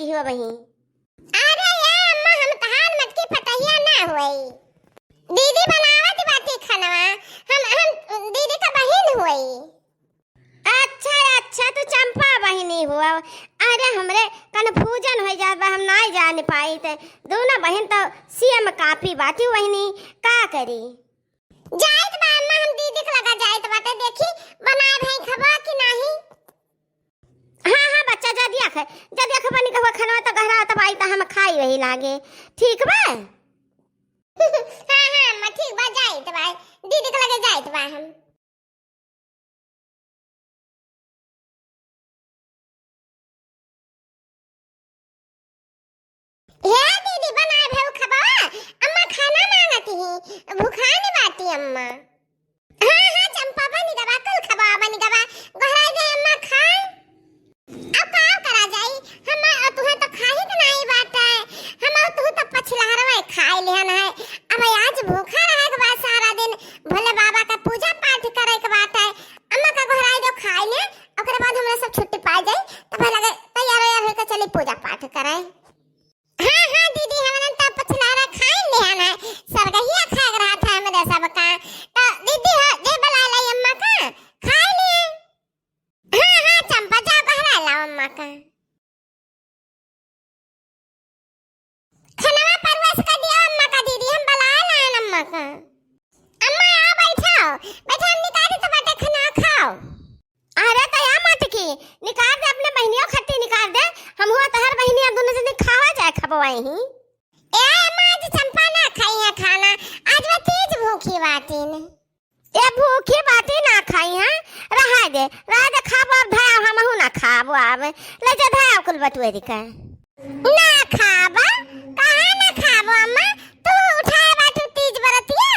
की हुआ बही। अरे यार अम्मा हम तहार मत की पतैया ना होई। दीदी बनावत बाटी खानवा। हम दीदी का बहन होई। अच्छा अच्छा तू चंपा बहिनी हुआ। अरे हमरे कन्फ्यूजन हो जात बा, हम नहीं जान पाई थे। दोनों बहन तो सीएम काफी बाटी बहिनी का करी। जाइत बा अम्मा हम दीदी के लगा जाइत बाटे देखी बनाए भाई खबा कि नहीं। हाँ हाँ बच्चा जदी अख बनी कहो खाना तो गहरा तब आई त हम खाई वही लागे। ठीक बा हाँ हाँ अम्मा ठीक बा जाइत बा दीदी के लगे जाइत बा हम। हे दीदी बनाए भाई खबा। अम्मा खाना मांगती ही भूखा नहीं बाटी अम्मा। हाँ हाँ चंपा बनी गवा कल खबा बनी गवा गहरा दे अम्मा खा। अब का करा जाई हम तुहे तो खाही के नहीं बात है। हम तू तो पछला रवे खाई लेहन है। अब आज भूखा रहे के बाद सारा दिन भोले बाबा का पूजा पाठ करे के बात है। अम्मा का गहरा दे खाई ले ओकरे बाद हमरा सब छुट्टी पा जाई तब लगे तैयार होके चली पूजा पाठ करे। हाँ हाँ दीदी हमने तो पछलारा खाई लेहन है। सरगहिया खा रहा था मेरे सब का तो दीदी जे बुला लाई अम्मा का खाई लिए। हाँ हाँ चंपा जाओ कहला लाओ अम्मा का खाना परवश का दिया अम्मा का दीदी हम बुला लाए अम्मा का। अम्मा आओ बैठो बैठो हम निकाली तो बाटे खाना खाओ। अरे तो या मत की निकाल दे अपने बहनियों खट्टी निकाल दे। हम हुआ तो हर बहनियां दोनों जने खावा जाए खबवाई ही। ए अम्मा आज चंपा ना खाई है खाना आज वो तेज भूखी बाटी ने। ए भूखी बाटी ना खाई है रहा दे खाबो अब धाया हम हूं ना खाबो अब ले जा धाया कुल बटुए दिका ना खाबा कहां ना खाबो अम्मा तू उठाए बाटू तेज बरतिया।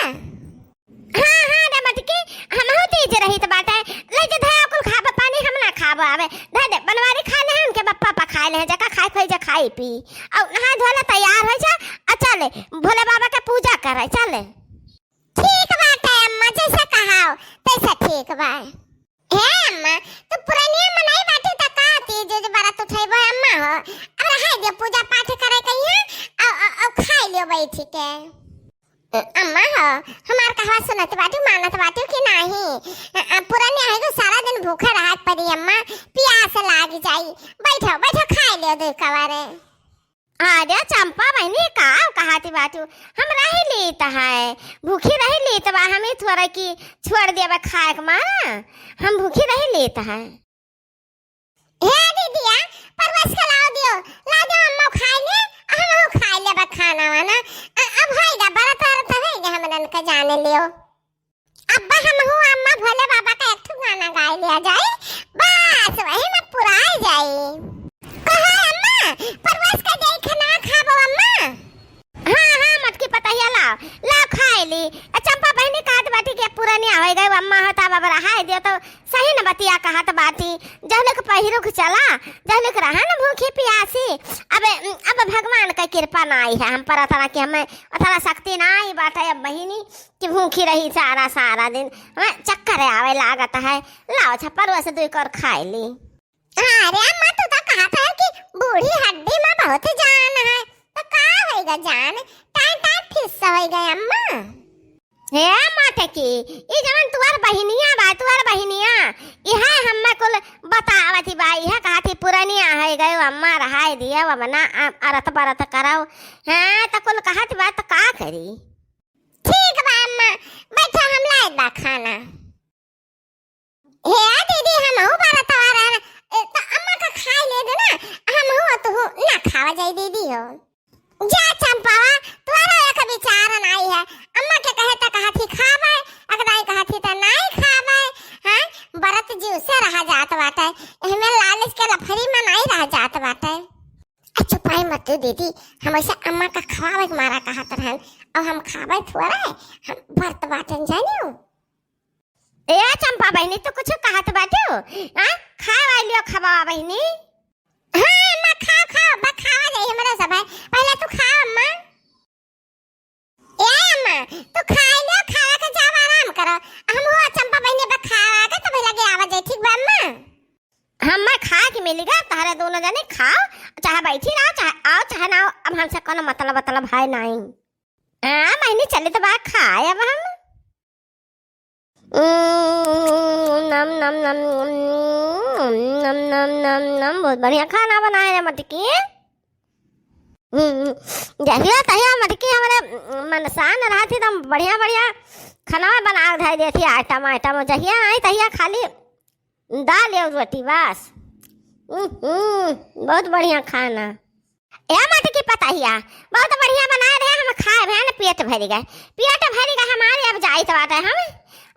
हाँ हाँ रे मत की हम हूं तेज रही तो बाटा ले जा धाया कुल खाबो पानी हम ना खाबो अब दे दे बनवारी खा ले उनके पप्पा पा खा ले जका खाई खोई जा खाई पी और नहा धोला तैयार हो जा आ चले भोले बाबा के पूजा करे चले। ठीक बात है अम्मा जैसा कहाओ तैसा ठीक बा। हे अम्मा तू पुरानिया मनाई बाटी त का तेज जो बारा तू उठाइबो अम्मा हो अब रहा दे पूजा पाठ करे कहिया और खाई लियो बैठ के। अम्मा हो हमार कहवा सुनत बाटू मानत बाटू कि नहीं। पुरानिया है सारा दिन भूखा रहत पड़ी अम्मा प्यास लाग जाई बैठो बैठो खाई लियो दे कवारे। अरे चंपा बहनी का कहाती बाटू हम रही लीत है भूखी रही लीत बा हमें थोड़ा की छोड़ दिया खाए के मारा हम भूखी रही लीत है। हे दीदिया परवश का ला दियो अम्मा खाई ले हम खाई ले बा खाना वाना अब होएगा बड़ा तो होएगा हमन का जाने लियो। अब्बा हम हूं अम्मा भोले बाबा का एक गाना गाय लिया जाए बस वही में पूरा आ जाए। कहो अम्मा परवश का दे खाना खाबो अम्मा। हाँ हाँ मत की पता ही ला खाई ली चंपा बहनी काट बाटी के पुरानी हो गई अम्मा होता बाबा रहा दियो तो सही न बतिया कहत बाटी जहले के पहिरो के चला जहले के रहा न भूखी प्यासी। अब भगवान का कृपा नहीं है हम पर अतरा कि हमें अतरा शक्ति नहीं बाटा अब बहिनी कि भूखी रही सारा दिन हमें चक्कर आवे लागत है। लाओ छप्पर वैसे दो कर खाई ली। अरे अम्मा तू तो कहा था कि बूढ़ी हड्डी में बहुत जान है तो का होएगा जान टाइम टाइम फिस होएगा अम्मा। हे माते की ई जवन तुआर बहिनिया बा तुआर बहिनिया इहा हम्मा कुल बतावती बा इहा कहती पुरानिया है गयो अम्मा रहाई दिया व बना अरत परत कराओ। हां त कुल कहत बा त का करी। ठीक बा अम्मा बैठो हम लाए बा खाना। हे दीदी हम हो बारा तवारा तो अम्मा का खाई ले दे ना हम हो तो ना खावा जाए दीदी हो। जा चंपावा तुम्हारा एक विचार नहीं है अम्मा के कहे तो कहा थी खावे अगर नहीं कहा थी तो नहीं खावे। हां बरत जीव से रहा जात बाटे हमें लालच के लफड़ी में नहीं रह जात बाटे। चुपाई मत दीदी हम ऐसे अम्मा का खावे के मारा कहत रहन और हम खावे थोड़ा हम भरत बाटन जानियो। ए चंपा बहनी तो कुछ कहत बाटू हां खावा लियो खावा बहनी। हां अम्मा खाओ खाओ बा खावा जाई हमरा सब है पहले तू खा अम्मा। ए अम्मा तू खा लियो खावा के जाओ आराम करो हम हो चंपा बहनी बा खावा के तब लगे आवा जाई ठीक बा अम्मा। हम खा के मिलेगा तारे दोनों जने खाओ चाहे बैठी रहो चाहे आओ चाहे ना आओ, अब हमसे कोनो मतलब है नहीं। हाँ महीने चले तो बात खाए अब हम नम नम नम नम नम नम नम बहुत बढ़िया खाना बनाए रे मटकी। जहिया तहिया मटकी हमारे मनसान रहा थी एकदम बढ़िया बढ़िया खाना बना धाई देती आइटम आइटम। जहिया आई तहिया खाली दाल और रोटी बस। बहुत बढ़िया खाना या मटकी पताहिया बहुत बढ़िया बनाए रहे। हम खाए रहे ना पेट भर गए हमारे। अब जाई तो बात है हम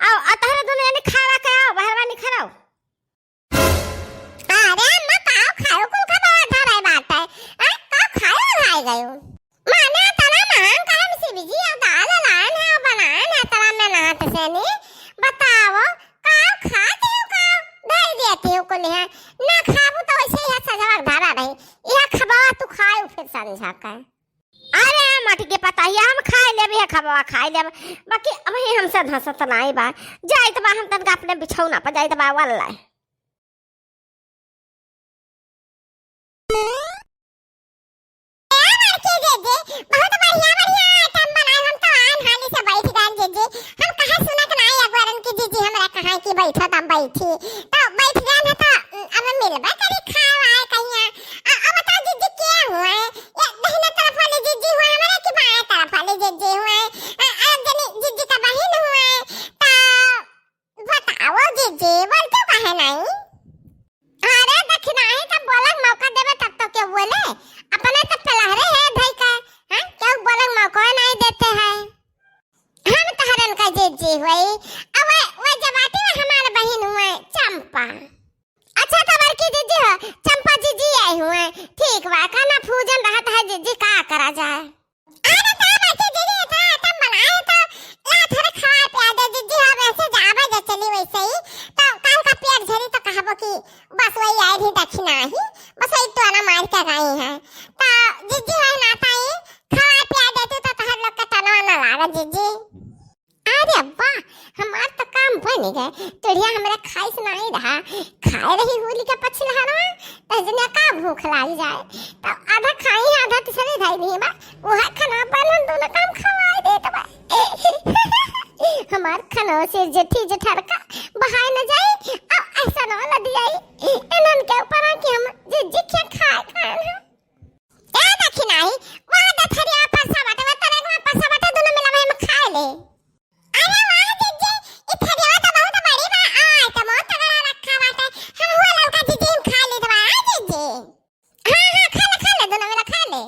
आओ अतहर दुनिया ने खावा के आओ बाहर नहीं खराओ। अरे अम्मा काओ खाओ कुल का बात है काओ खाओ खाई गयो माने तना मांग काम से बिजी अब दाल लान है बनान है तना में नात से ने बताओ काओ खाते हो काओ दे देते हो कुल है ना खाबू तो ऐसे ही सजवा धारा रही यह खबा तू खाओ फिर समझा कर। अरे मटकी पताहिया हम खाए लेबे खबा खाए लेब बाकी अब हमसे धसत नहीं बा। जाई तो बा हम तनका अपने बिछौना पर जाई तो बा वाला बहुत बढ़िया बढ़िया आइटम बनाए हम तो आन हाली से बैठ गए जीजी हम कहां सुना के नहीं एक बार उनकी जीजी हमरा कहां की बैठा तम बैठी तो बैठ गए ना तो अब मिलबा करी खावा है कहिया अब बता जीजी क्या हुआ है ये दहिना तरफ वाले जीजी हुआ हमारे की बाएं तरफ वाले जीजी हुआ जनी जीजी का बहन हुआ तो बताओ जीजी बोल तो कहे नहीं। अरे दक्षिणा है तब बोलक मौका देवे तब तो क्या बोले अपने तो पलहरे है भाई का हां क्या बोलक मौका नहीं देते हैं हम तो हरन का जीजी हुई अब वो जवाती में हमारे बहन हुए चंपा। अच्छा तबर की जीजी हो चंपा जीजी आई हुए ठीक बा खाना पूजन रहता है जीजी का करा जाए। अरे ता बाकी जीजी था तुम बनाए तो ला थोड़ा खा पिया दे जीजी हो वैसे जावे जो चली वैसे ही तो काल का पेट झरी तो कहबो कि बस वही आई थी दक्षिणा ही बस वही तो ना मार के गई है तो जीजी है ना ताई खा पिया देती तो तहर लोग का तना ना लागा जीजी। अरे वाह हमार तो काम बन गए तोड़िया हमरा खाई से नहीं रहा खाए रही होली का पछला रहा तजने का भूख लाग जाए तो आधा खाई आधा तो सरे धाई नहीं बा वो खाना बनन दोनों काम खवाए दे तो बा हमार खाना से जेठी जेठार का बहाय न जाए अब ऐसा ना लग जाए इनन के ऊपर कि हम जे क्या खाए खान ए दक्षिणा ही वहां द थरिया परसा बाटे तने में परसा बाटे दोनों मिला में खाए ले। अरे वाह जीजी ये थरिया तो बहुत बड़ी बा आ तो बहुत तगड़ा रखा बाटे हम हुआ लौका जीजी हम खा ले दवा जीजी हां खा ले दोनों मिला खा ले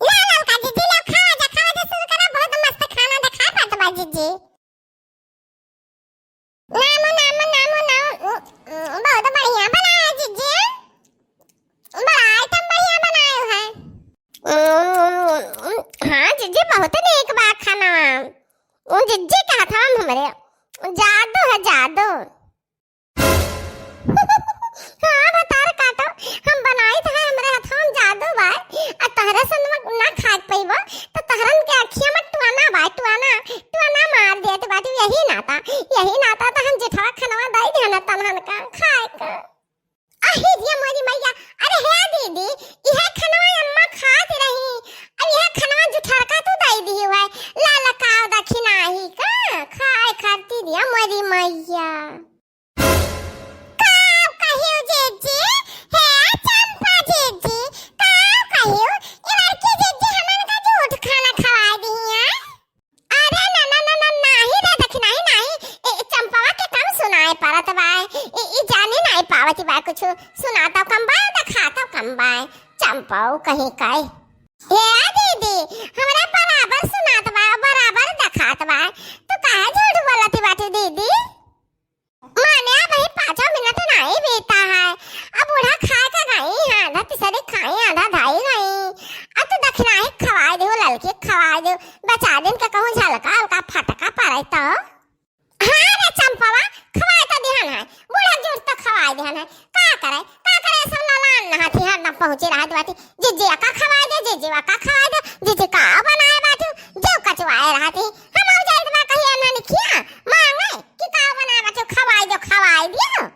ला लौका जीजी लो खा जा शुरू करा बहुत मस्त खाना दिखा पात बा जीजी नाम बहुत बढ़िया बनाया जीजी बड़ा आइटम बढ़िया बनाए है। हाँ जीजी बहुत नेक बा खाना। वो जीजी कहा था हमारे जादू है जादू। हाँ बता रे काटो हम बनाई थे हमारे हाथों में जादू बा और तहरा सन ना खा पाइबो तो तहरन के अखियां में टुआना मार दे तो बात यही नाता तो हम जेठा खाना दाई देना तनहन का खाए का अहि दिया मोरी मैया। अरे है दीदी यह खाना अम्मा खात रही अब यह खाना जेठा का तू दाई दी हुआ लाला का दक्षिणा ही का खाए खाती दिया मोरी मैया। काव कहियो जीजी है चंपा जीजी काव कहियो ये लड़की जीजी हमन का झूठ खाना खवा दी है। अरे ना ही रे दक्षिणा ही नहीं चंपा के कम सुनाए परत बा ई जाने नहीं पावती बा कुछ सुनाता कम बा दिखाता कम बा चंपा कहीं काय हे दीदी हमरा बराबर सुनात बा बराबर दिखात बा तो काहे झूठ बोलती बाटी दीदी माने भाई 5 मिनट नहीं बीता है अब बूढ़ा खाए का गई है आधा तिसरे खाए आधा धाई गई अब तो दक्षिणा ही खवा दे लड़की खवा दे बचा दिन का कहूं झलका का फटका पड़े तो हां रे चंपावा खवा तो ध्यान है बूढ़ा झूठ तो खवा ध्यान है का करे सब लालान ना हाथी हर ना पहुंचे रहा बाटी जीजी का खवा दे जीजी का बनाए बाटी जो कचवाए रहती हम हो जाए तो कहिए ना किया मांगे कि का बनाए बाटी खवा दियो